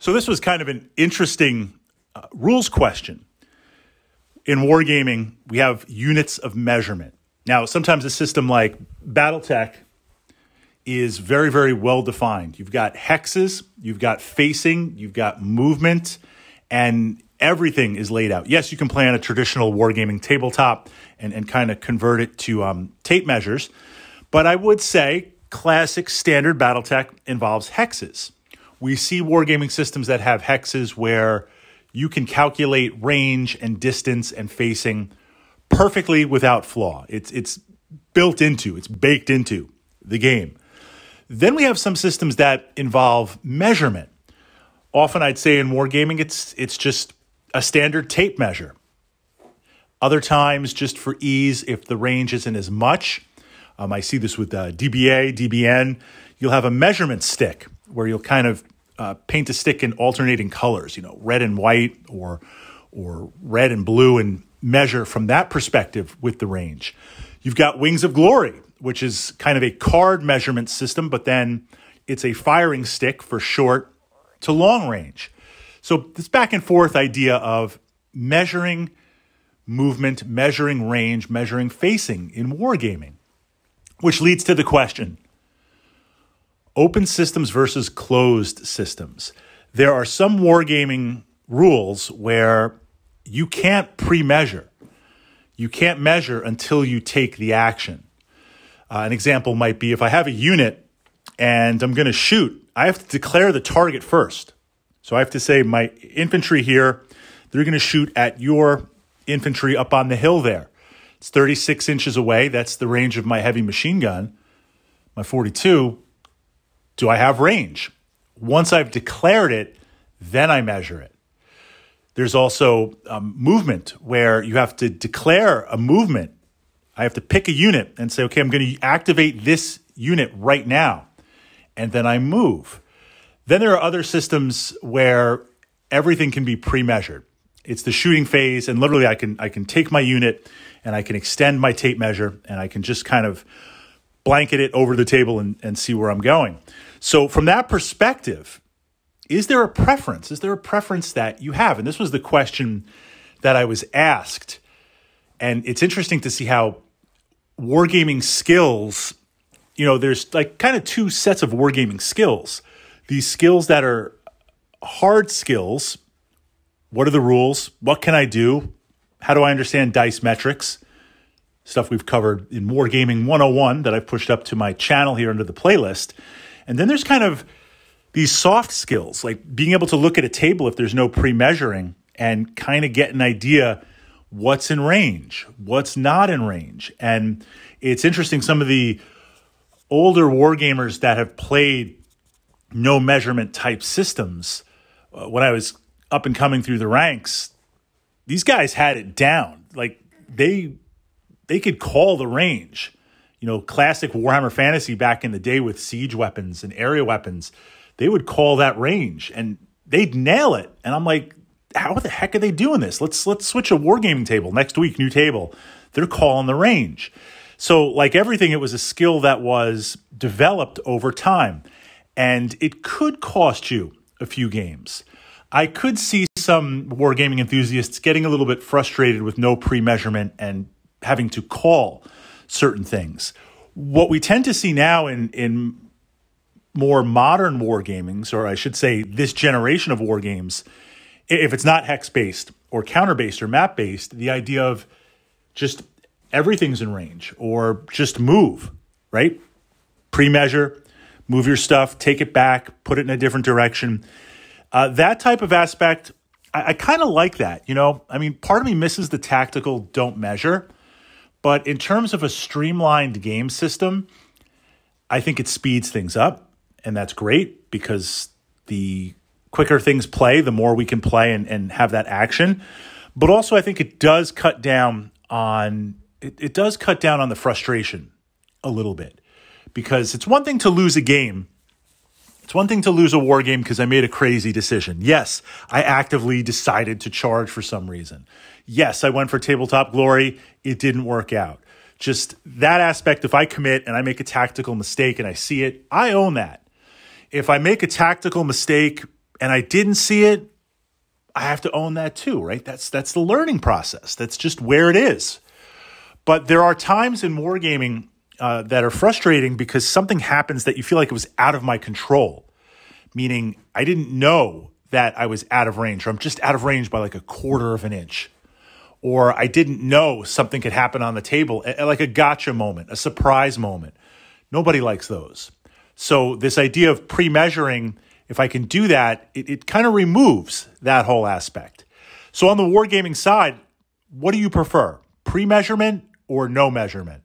So this was kind of an interesting rules question. In Wargaming, we have units of measurement. Now, sometimes a system like BattleTech is very, very well defined. You've got hexes, you've got facing, you've got movement, and everything is laid out. Yes, you can play on a traditional Wargaming tabletop and kind of convert it to tape measures. But I would say classic standard BattleTech involves hexes. We see Wargaming systems that have hexes where you can calculate range and distance and facing perfectly without flaw. It's built into, it's baked into the game. Then we have some systems that involve measurement. Often I'd say in Wargaming, it's just a standard tape measure. Other times, just for ease, if the range isn't as much, I see this with DBA, DBN, you'll have a measurement stick where you'll kind of paint a stick in alternating colors, red and white or red and blue, and measure from that perspective with the range. You've got Wings of Glory, which is kind of a card measurement system, but then it's a firing stick for short to long range. So this back and forth idea of measuring movement, measuring range, measuring facing in Wargaming, which leads to the question, open systems versus closed systems. There are some Wargaming rules where you can't pre-measure. You can't measure until you take the action. An example might be if I have a unit and I'm going to shoot, I have to declare the target first. So I have to say my infantry here, they're going to shoot at your infantry up on the hill there. It's 36 inches away. That's the range of my heavy machine gun, my 42. Do I have range? Once I've declared it, then I measure it. There's also movement where you have to declare a movement. I have to pick a unit and say, okay, I'm going to activate this unit right now. And then I move. Then there are other systems where everything can be pre-measured. It's the shooting phase, and literally I can take my unit and I can extend my tape measure and I can just kind of blanket it over the table and see where I'm going. So from that perspective, is there a preference? Is there a preference that you have? And this was the question that I was asked. And it's interesting to see how Wargaming skills, there's like kind of two sets of Wargaming skills. These skills that are hard skills. What are the rules? What can I do? How do I understand dice metrics? Stuff we've covered in Wargaming 101 that I've pushed up to my channel here under the playlist. And then there's kind of these soft skills, like being able to look at a table if there's no pre-measuring and kind of get an idea what's in range, what's not in range. And it's interesting, some of the older wargamers that have played no measurement type systems, when I was up and coming through the ranks, these guys had it down. Like they could call the range. Classic Warhammer Fantasy back in the day with siege weapons and area weapons, they would call that range and they'd nail it. And I'm like, how the heck are they doing this? Let's switch a Wargaming table. Next week, new table. They're calling the range. So like everything, it was a skill that was developed over time. And it could cost you a few games. I could see some Wargaming enthusiasts getting a little bit frustrated with no pre-measurement and having to call certain things. What we tend to see now in more modern wargamings, or I should say this generation of wargames, if it's not hex-based or counter-based or map-based, the idea of just everything's in range or just move, right? Pre-measure, move your stuff, take it back, put it in a different direction. That type of aspect, I kind of like that. Part of me misses the tactical don't measure. But in terms of a streamlined game system, I think it speeds things up. And that's great because the quicker things play, the more we can play and have that action. But also I think it does cut down on the frustration a little bit. Because it's one thing to lose a game. It's one thing to lose a war game because I made a crazy decision. Yes, I actively decided to charge for some reason. Yes, I went for tabletop glory. It didn't work out. Just that aspect, if I commit and I make a tactical mistake and I see it, I own that. If I make a tactical mistake and I didn't see it, I have to own that too, right? That's the learning process. That's just where it is. But there are times in wargaming that are frustrating because something happens that you feel like it was out of my control, meaning I didn't know that I was out of range, or I'm just out of range by like a quarter of an inch. Or I didn't know something could happen on the table, like a gotcha moment, a surprise moment. Nobody likes those. So this idea of pre-measuring, if I can do that, it kind of removes that whole aspect. So on the wargaming side, what do you prefer? Pre-measurement or no measurement?